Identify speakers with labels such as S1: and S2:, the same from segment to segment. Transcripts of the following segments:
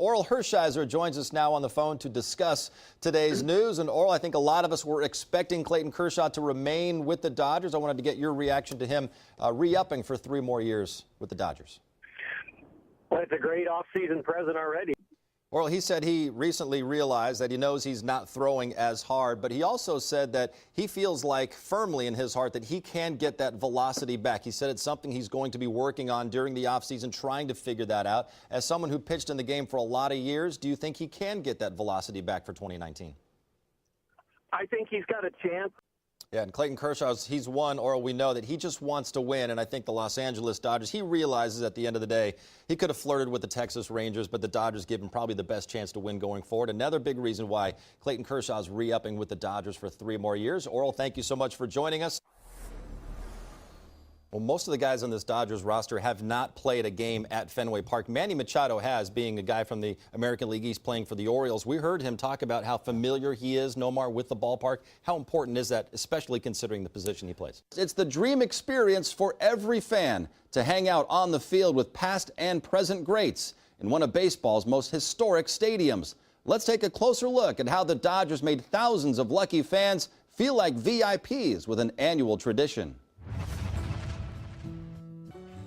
S1: Oral Hershiser joins us now on the phone to discuss today's news. And Oral, I think a lot of us were expecting Clayton Kershaw to remain with the Dodgers. I wanted to get your reaction to him re-upping for 3 more years with the Dodgers.
S2: Well, it's a great off-season present already.
S1: Well, he said he recently realized that he knows he's not throwing as hard, but he also said that he feels like firmly in his heart that he can get that velocity back. He said it's something he's going to be working on during the offseason, trying to figure that out. As someone who pitched in the game for a lot of years, do you think he can get that velocity back for 2019?
S2: I think he's got a chance.
S1: Yeah, and Clayton Kershaw, he's won, or we know that he just wants to win, and I think the Los Angeles Dodgers, he realizes at the end of the day, he could have flirted with the Texas Rangers, but the Dodgers give him probably the best chance to win going forward. Another big reason why Clayton Kershaw is re-upping with the Dodgers for 3 more years. Oral, thank you so much for joining us. Well, most of the guys on this Dodgers roster have not played a game at Fenway Park. Manny Machado has, being a guy from the American League East playing for the Orioles. We heard him talk about how familiar he is, Nomar, with the ballpark. How important is that, especially considering the position he plays? It's the dream experience for every fan to hang out on the field with past and present greats in one of baseball's most historic stadiums. Let's take a closer look at how the Dodgers made thousands of lucky fans feel like VIPs with an annual tradition.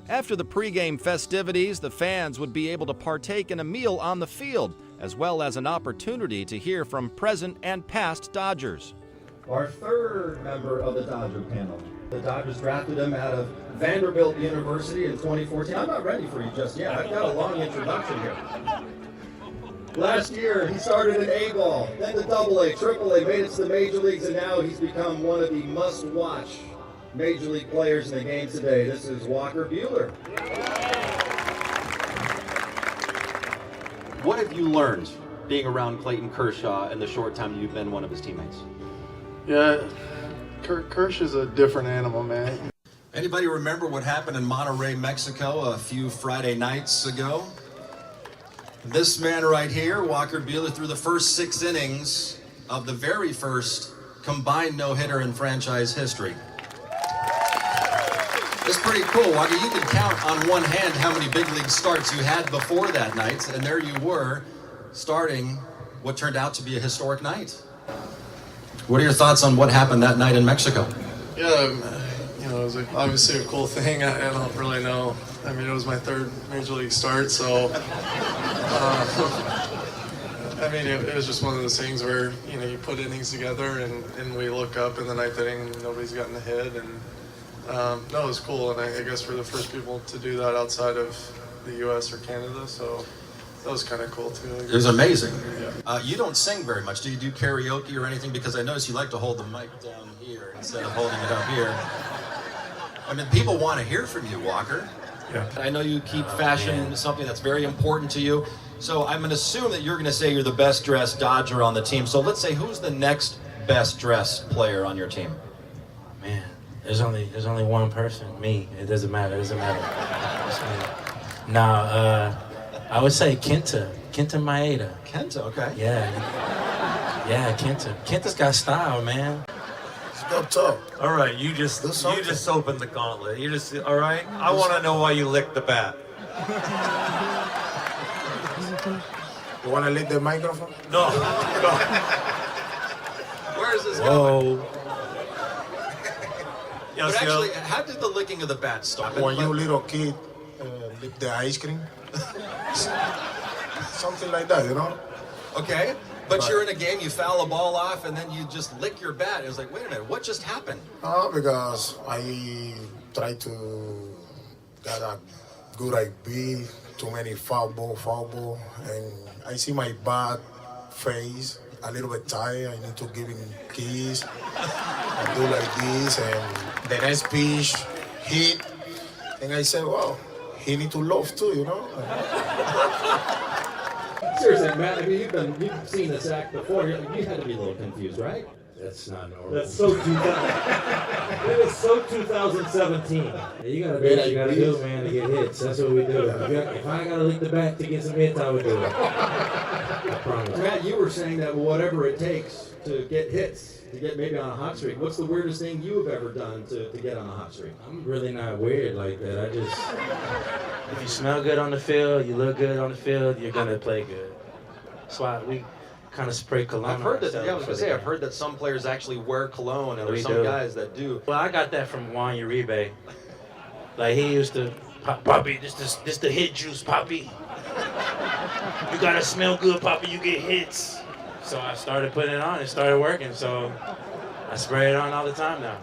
S1: After the pregame festivities, the fans would be able to partake in a meal on the field, as well as an opportunity to hear from present and past Dodgers. Our third member of the Dodger panel. The Dodgers drafted him out of Vanderbilt University in 2014. I'm not ready for you just yet. I've got a long introduction here. Last year, he started in A-ball, then to AA, AAA, made it to the major leagues, and now he's become one of the must-watch Major League players in the game today. This is Walker Buehler. What have you learned being around Clayton Kershaw in the short time you've been one of his teammates?
S3: Yeah, Kershaw's a different animal, man.
S1: Anybody remember what happened in Monterrey, Mexico a few Friday nights ago? This man right here, Walker Buehler, threw the first 6 innings of the very first combined no-hitter in franchise history. It's pretty cool, Walker. You can count on one hand how many big league starts you had before that night, and there you were, starting what turned out to be a historic night. What are your thoughts on what happened that night in Mexico?
S3: Yeah, it was obviously a cool thing. I don't really know. I mean, it was my 3rd major league start, so I mean, it was just one of those things where you put innings together, and we look up in the 9th inning, and nobody's gotten a hit, and no, it was cool, and I guess we're the first people to do that outside of the U.S. or Canada, so that was kind of cool too.
S1: It was amazing.
S3: Yeah.
S1: You don't sing very much. Do you do karaoke or anything? Because I notice you like to hold the mic down here instead of holding it up here. I mean, people want to hear from you, Walker.
S3: Yeah.
S1: I know you keep fashion something that's very important to you, so I'm going to assume that you're going to say you're the best dressed Dodger on the team. So let's say, who's the next best dressed player on your team?
S4: Man. There's only one person, me. It doesn't matter. It doesn't matter. Now, I would say Kenta Maeda.
S1: Kenta, okay.
S4: Yeah, Kenta. Kenta's got style, man.
S5: It's got tough.
S6: All right, you just opened the gauntlet. All right. I want to know why you licked the bat.
S5: You want to lick the microphone?
S6: No.
S1: Where is this going?
S4: Whoa.
S1: But actually, how did the licking of the bat start?
S5: When you little kid lick the ice cream, something like that,
S1: Okay, but you're in a game, you foul a ball off, and then you just lick your bat. It was like, wait a minute, what just happened?
S5: Because I try to get a good IB, too many foul ball, and I see my bat face a little bit tired. I need to give him keys. I do like this, and the next pitch hit, and I said, "Wow, he need to love too,
S1: Seriously, Matt, I mean, you've seen this act before. You had to be a little confused, right?
S4: That's not normal.
S7: That's so 2000. That is so 2017.
S4: Yeah, you gotta do what you gotta do, man, to get hits. That's what we do. If I gotta lick the bat to get some hits, I would do it. I promise.
S1: Matt, you were saying that whatever it takes to get hits, to get maybe on a hot streak. What's the weirdest thing you have ever done to get on a hot streak?
S4: I'm really not weird like that. If you smell good on the field, you look good on the field, you're gonna play good. That's why we kind of spray cologne.
S1: I've heard that.
S4: on
S1: Yeah, I was gonna say, I've
S4: game.
S1: heard that some players actually wear cologne, and there's
S4: We
S1: some
S4: do.
S1: guys that do.
S4: Well, I got that from Juan Uribe. Like he used to, Poppy, this the hit juice, Poppy. You gotta smell good, Poppy. You get hits. So I started putting it on. It started working. So I spray it on all the time now.